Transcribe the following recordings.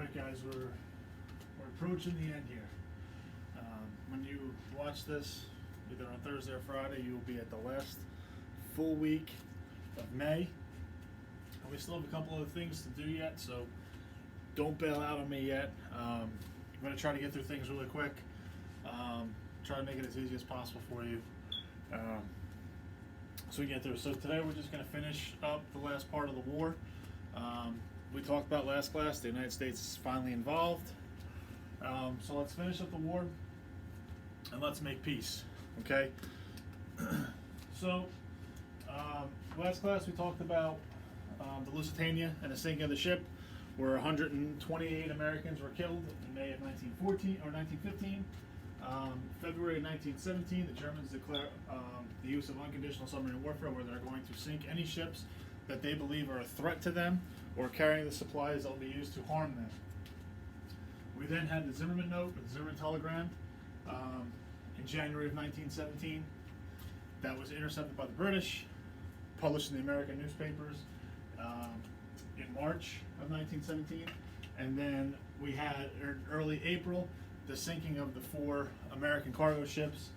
Alright guys, we're approaching the end here. When you watch this, either on Thursday or Friday, you will be at the last full week of May. And we still have a couple other things to do yet, so don't bail out on me yet. I'm going to try to get through things really quick. Try to make it as easy as possible for you. So we get through. So today we're just going to finish up the last part of the war. We talked about last class, the United States is finally involved. So let's finish up the war and let's make peace, okay? So last class we talked about the Lusitania and the sinking of the ship, where 128 Americans were killed in May of 1915. February of 1917, the Germans declare the use of unconditional submarine warfare, where they're going to sink any ships that they believe are a threat to them or carrying the supplies that will be used to harm them. We then had the Zimmerman Note, or the Zimmerman Telegram, in January of 1917. That was intercepted by the British, published in the American newspapers in March of 1917. And then we had, in early April, the sinking of the 4 American cargo ships,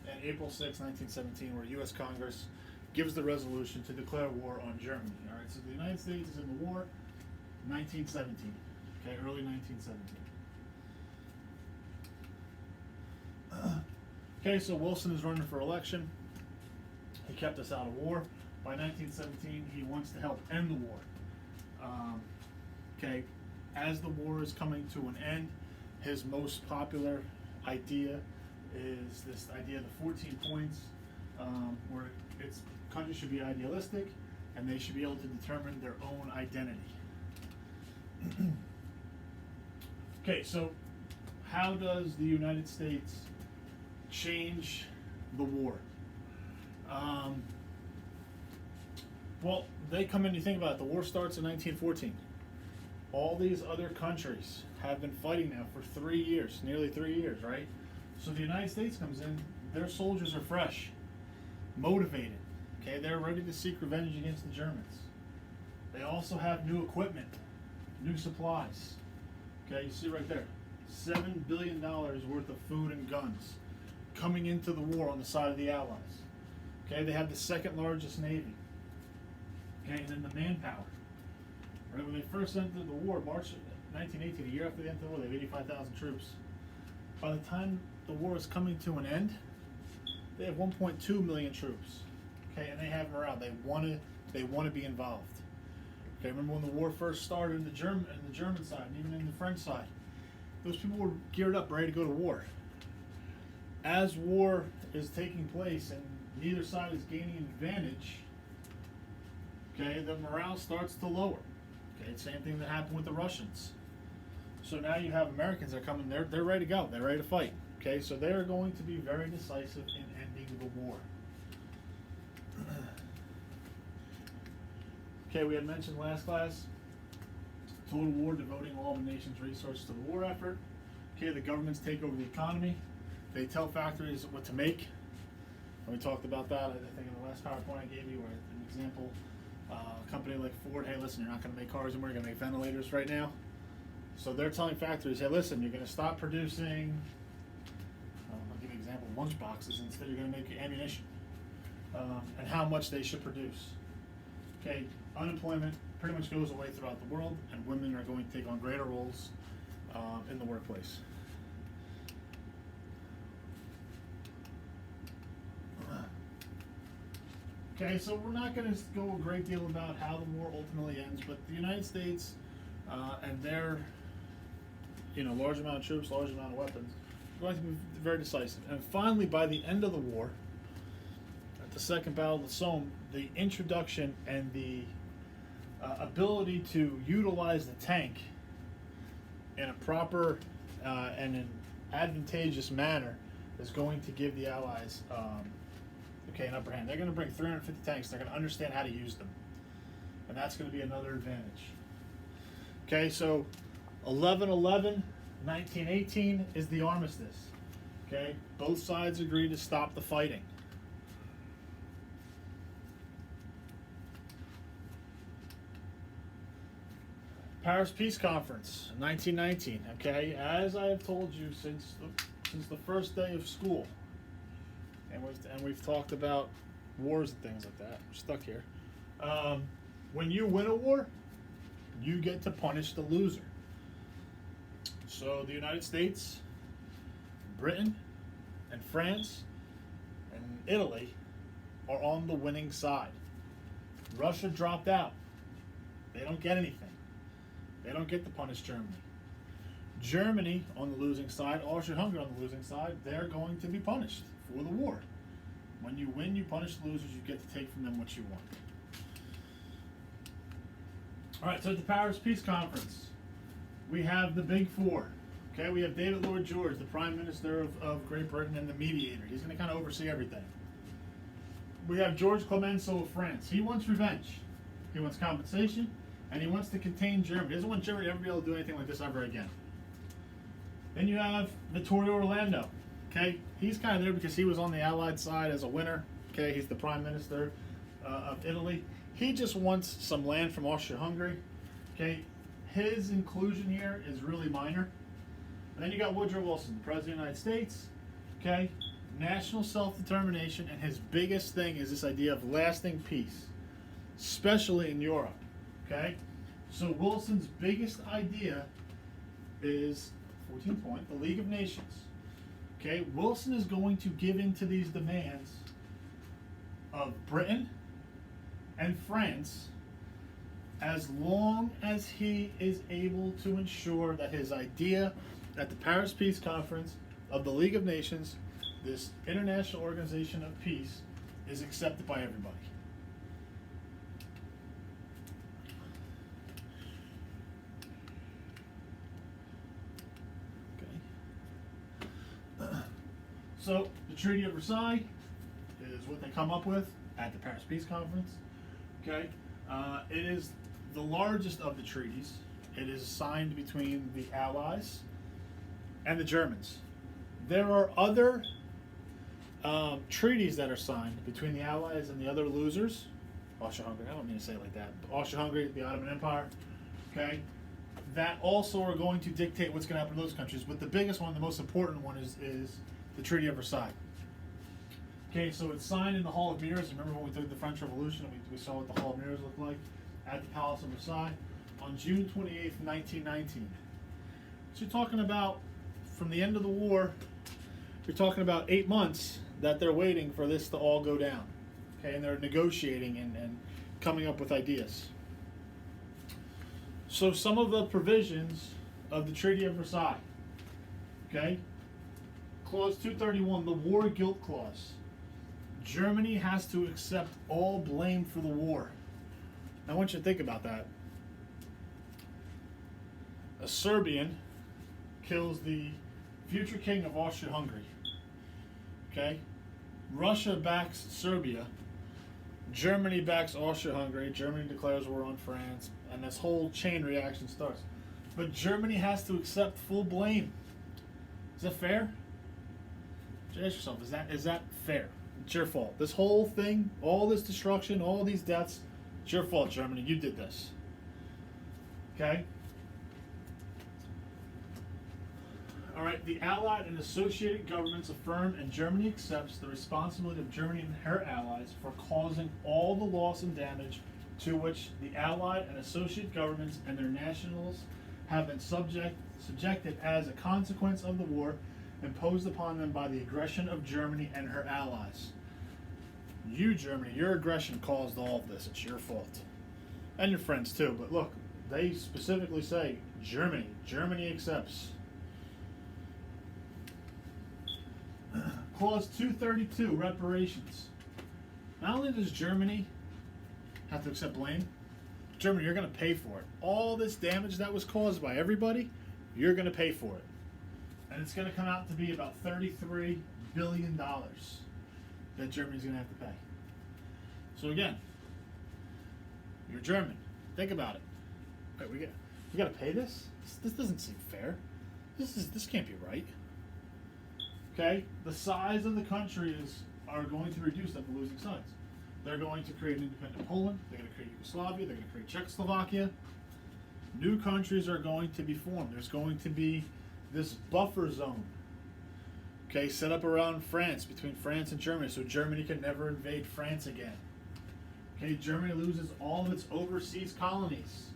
and April 6, 1917, where U.S. Congress gives the resolution to declare war on Germany. All right, so the United States is in the war, 1917, okay, early 1917. Okay, so Wilson is running for election. He kept us out of war. By 1917, he wants to help end the war. Okay, as the war is coming to an end, his most popular idea is this idea of the 14 points, where countries should be idealistic and they should be able to determine their own identity. Okay, so how does the United States change the war? Well, they come in, you think about it, the war starts in 1914. All these other countries have been fighting now for 3 years, nearly 3 years, right? So the United States comes in, their soldiers are fresh, motivated, okay? They're ready to seek revenge against the Germans. They also have new equipment, new supplies, okay? You see right there, $7 billion worth of food and guns coming into the war on the side of the Allies, okay? They have the second largest Navy, okay? And then the manpower. Right, when they first entered the war, March 1918, a year after the end of the war, they have 85,000 troops. By the time the war is coming to an end, they have 1.2 million troops. Okay, and they have morale. They want to be involved. Okay, remember when the war first started in the German side, and even in the French side, those people were geared up, ready to go to war. As war is taking place and neither side is gaining an advantage, okay, the morale starts to lower. Okay, same thing that happened with the Russians. So now you have Americans that are coming, they're ready to go, they're ready to fight. Okay, so they're going to be very decisive in ending the war. Okay, we had mentioned last class, total war, devoting all the nation's resources to the war effort. Okay, the governments take over the economy. They tell factories what to make. And we talked about that, I think, in the last PowerPoint I gave you, where an example, a company like Ford, hey, listen, you're not going to make cars anymore, you're going to make ventilators right now. So they're telling factories, hey, listen, you're going to stop producing, I'll give you an example, lunch boxes, instead you're going to make ammunition, and how much they should produce. Okay, unemployment pretty much goes away throughout the world, and women are going to take on greater roles in the workplace. Okay, so we're not going to go a great deal about how the war ultimately ends, but the United States and their large amount of troops, large amount of weapons, are going to be very decisive. And finally, by the end of the war, at the Second Battle of the Somme, the introduction and the ability to utilize the tank in a proper and an advantageous manner is going to give the Allies an upper hand. They're going to bring 350 tanks. They're going to understand how to use them. And that's going to be another advantage. Okay, so 11/11/1918 is the armistice. Okay, both sides agree to stop the fighting. Paris Peace Conference, 1919. Okay, as I have told you since the first day of school, and we've talked about wars and things like that. We're stuck here. When you win a war, you get to punish the loser. So the United States, Britain, and France, and Italy are on the winning side. Russia dropped out. They don't get anything. They don't get to punish Germany. Germany on the losing side, Austria-Hungary on the losing side, they're going to be punished for the war. When you win, you punish the losers, you get to take from them what you want. All right, so at the Paris Peace Conference, we have the big four. Okay, we have David Lloyd George, the Prime Minister of Great Britain and the mediator. He's going to kind of oversee everything. We have George Clemenceau of France. He wants revenge. He wants compensation, and he wants to contain Germany. He doesn't want Germany to ever be able to do anything like this ever again. Then you have Vittorio Orlando. Okay, he's kind of there because he was on the Allied side as a winner. Okay, he's the Prime Minister of Italy. He just wants some land from Austria-Hungary. Okay, his inclusion here is really minor. And then you got Woodrow Wilson, the President of the United States. Okay, national self-determination, and his biggest thing is this idea of lasting peace, especially in Europe. Okay, so Wilson's biggest idea is 14th point, the League of Nations. Okay, Wilson is going to give in to these demands of Britain and France as long as he is able to ensure that his idea at the Paris Peace Conference of the League of Nations, this international organization of peace, is accepted by everybody. So the Treaty of Versailles is what they come up with at the Paris Peace Conference. Okay, it is the largest of the treaties. It is signed between the Allies and the Germans. There are other treaties that are signed between the Allies and the other losers. Austria-Hungary, I don't mean to say it like that. Austria-Hungary, the Ottoman Empire. Okay, that also are going to dictate what's going to happen to those countries. But the biggest one, the most important one, is the Treaty of Versailles. Okay, so it's signed in the Hall of Mirrors. Remember when we did the French Revolution, we saw what the Hall of Mirrors looked like at the Palace of Versailles on June 28th, 1919. So you're talking about, from the end of the war, you're talking about 8 months that they're waiting for this to all go down. Okay, and they're negotiating and coming up with ideas. So some of the provisions of the Treaty of Versailles. Okay, Clause 231, the War Guilt Clause. Germany has to accept all blame for the war. Now I want you to think about that. A Serbian kills the future king of Austria-Hungary. Okay? Russia backs Serbia. Germany backs Austria-Hungary. Germany declares war on France. And this whole chain reaction starts. But Germany has to accept full blame. Is that fair? Ask yourself, is that fair? It's your fault. This whole thing, all this destruction, all these deaths, it's your fault, Germany. You did this. Okay? All right, the Allied and associated governments affirm and Germany accepts the responsibility of Germany and her allies for causing all the loss and damage to which the Allied and associated governments and their nationals have been subjected as a consequence of the war imposed upon them by the aggression of Germany and her allies. You, Germany, your aggression caused all of this. It's your fault. And your friends too, but look, they specifically say Germany accepts. Clause 232, reparations. Not only does Germany have to accept blame, Germany, you're going to pay for it. All this damage that was caused by everybody, you're going to pay for it. And it's going to come out to be about $33 billion that Germany's going to have to pay. So again, you're German. Think about it. Wait, we got to pay this? This doesn't seem fair. This can't be right. Okay, the size of the countries are going to reduce at the losing sides. They're going to create an independent Poland. They're going to create Yugoslavia. They're going to create Czechoslovakia. new countries are going to be formed. There's going to be this buffer zone, okay, set up around France, between France and Germany, so Germany can never invade France again. Okay, Germany loses all of its overseas colonies.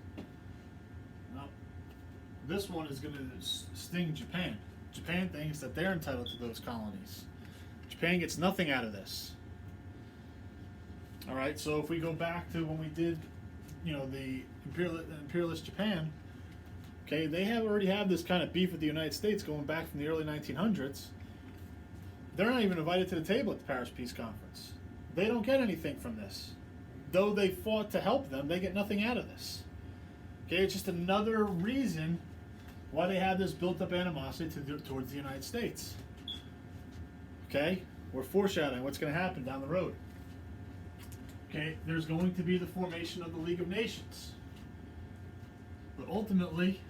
Now, this one is going to sting Japan. Japan thinks that they're entitled to those colonies. Japan gets nothing out of this. All right, so if we go back to when we did, the imperialist Japan, okay, they already have this kind of beef with the United States going back from the early 1900s. They're not even invited to the table at the Paris Peace Conference. They don't get anything from this. Though they fought to help them, they get nothing out of this. Okay, it's just another reason why they have this built-up animosity towards the United States. Okay, we're foreshadowing what's going to happen down the road. Okay, there's going to be the formation of the League of Nations. But ultimately,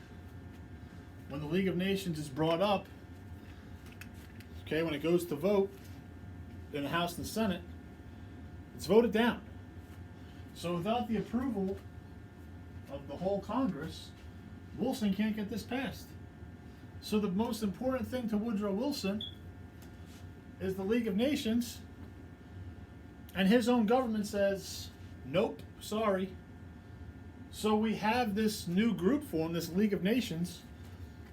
when the League of Nations is brought up, okay, when it goes to vote in the House and the Senate, it's voted down. So without the approval of the whole Congress, Wilson can't get this passed. So the most important thing to Woodrow Wilson is the League of Nations, and his own government says, nope, sorry. So we have this new group formed, this League of Nations,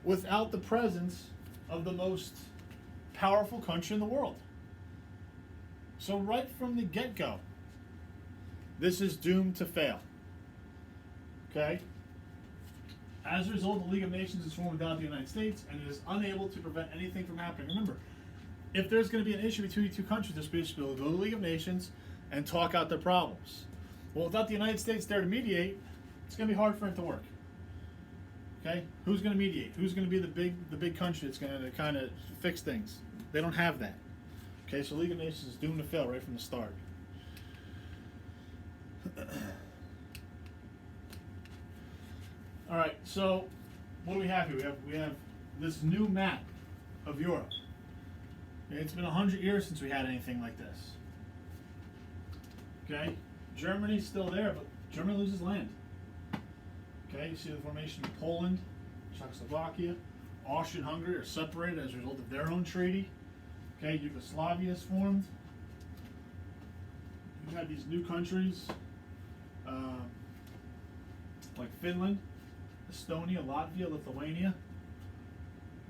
without the presence of the most powerful country in the world. So right from the get-go, this is doomed to fail. Okay? As a result, the League of Nations is formed without the United States, and it is unable to prevent anything from happening. Remember, if there's going to be an issue between the two countries, they're supposed to be able to go to the League of Nations and talk out their problems. Well, without the United States there to mediate, it's going to be hard for it to work. Okay? Who's going to mediate? Who's going to be the big country that's going to kind of fix things? They don't have that. Okay, so League of Nations is doomed to fail right from the start. All right, so what do we have here? We have this new map of Europe. Okay, it's been 100 years since we had anything like this. Okay, Germany's still there, but Germany loses land. Okay, you see the formation of Poland, Czechoslovakia, Austria and Hungary are separated as a result of their own treaty. Okay, Yugoslavia is formed. You have these new countries like Finland, Estonia, Latvia, Lithuania,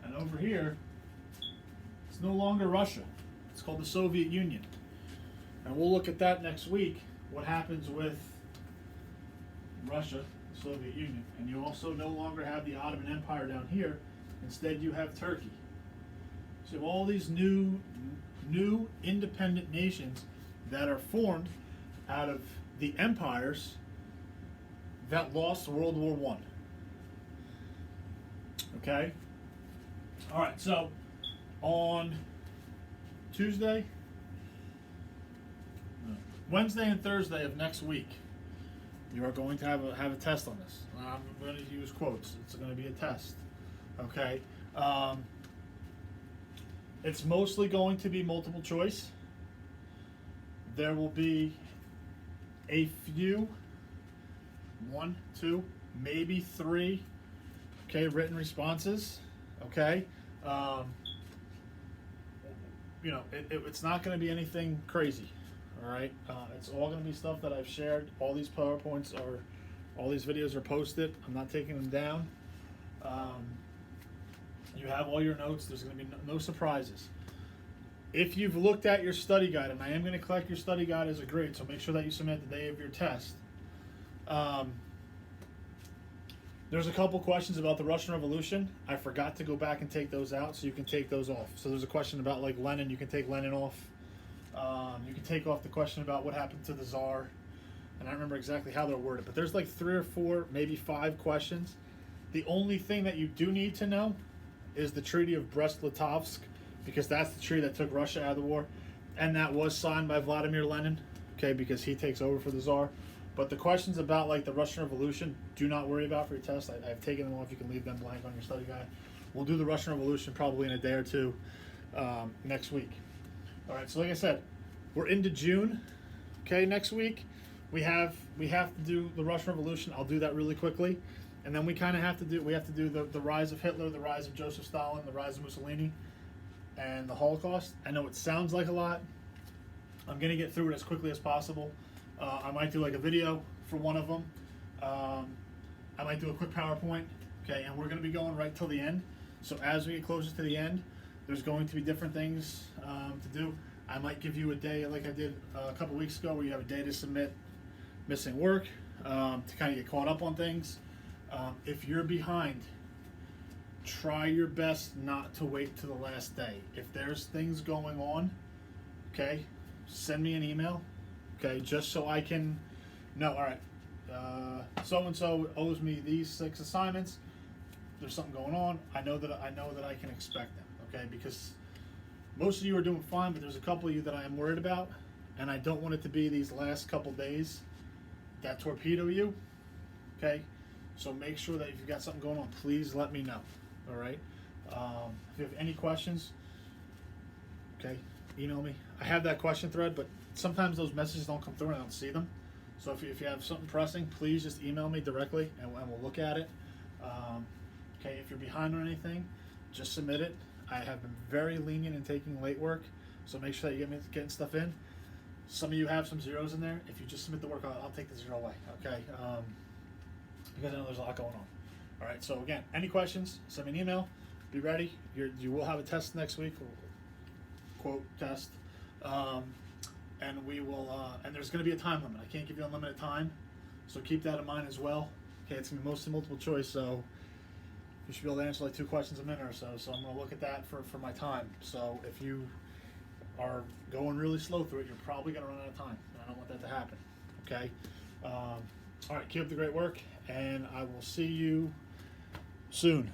and over here, it's no longer Russia. It's called the Soviet Union. And we'll look at that next week, what happens with Russia, the Soviet Union. And you also no longer have the Ottoman Empire down here. Instead, you have Turkey. So you have all these new independent nations that are formed out of the empires that lost World War I. Okay? All right, so on Wednesday and Thursday of next week, you are going to have a test on this. I'm going to use quotes. It's going to be a test. Okay? It's mostly going to be multiple choice. There will be a few, 1, 2, maybe 3, okay, written responses. Okay? It's not going to be anything crazy. All right? It's all going to be stuff that I've shared. All these PowerPoints all these videos are posted. I'm not taking them down. You have all your notes. There's going to be no surprises. If you've looked at your study guide, and I am going to collect your study guide as a grade, so make sure that you submit the day of your test. There's a couple questions about the Russian Revolution. I forgot to go back and take those out, so you can take those off. So there's a question about like Lenin. You can take Lenin off. You can take off the question about what happened to the Tsar. And I don't remember exactly how they're worded, but there's like 3 or 4, maybe 5 questions. The only thing that you do need to know is the Treaty of Brest-Litovsk, because that's the treaty that took Russia out of the war, and that was signed by Vladimir Lenin, okay, because he takes over for the Tsar. But the questions about like the Russian Revolution, do not worry about for your test. I've taken them off. You can leave them blank on your study guide. We'll do the Russian Revolution probably in a day or two next week. All right, so like I said, we're into June. Okay, next week we have to do the Russian Revolution. I'll do that really quickly. and then we kind of have to do the rise of Hitler, the rise of Joseph Stalin, the rise of Mussolini, and the Holocaust. I know it sounds like a lot. I'm gonna get through it as quickly as possible. I might do like a video for one of them. I might do a quick PowerPoint. Okay, and we're gonna be going right till the end. So as we get closer to the end, there's going to be different things to do. I might give you a day like I did a couple weeks ago, where you have a day to submit missing work, to kind of get caught up on things. If you're behind, try your best not to wait to the last day. If there's things going on, okay, send me an email, okay, just so I can know, all right, so-and-so owes me these 6 assignments. There's something going on. I know that I can expect them, okay, because most of you are doing fine, but there's a couple of you that I am worried about, and I don't want it to be these last couple days that torpedo you, okay? So make sure that if you've got something going on, please let me know, all right? If you have any questions, okay, email me. I have that question thread, but sometimes those messages don't come through and I don't see them. So if you have something pressing, please just email me directly and we'll look at it. Okay, if you're behind on anything, just submit it. I have been very lenient in taking late work, so make sure that you getting stuff in. Some of you have some zeros in there. If you just submit the work, I'll take the 0 away, okay? Because I know there's a lot going on. All right, so again, any questions, send me an email. Be ready. You will have a test next week, quote test, and we will. And there's going to be a time limit. I can't give you unlimited time, so keep that in mind as well. Okay, it's going to be mostly multiple choice, so you should be able to answer like 2 questions a minute or so. So I'm going to look at that for my time. So if you are going really slow through it, you're probably going to run out of time. I don't want that to happen. Okay. All right, keep up the great work, and I will see you soon.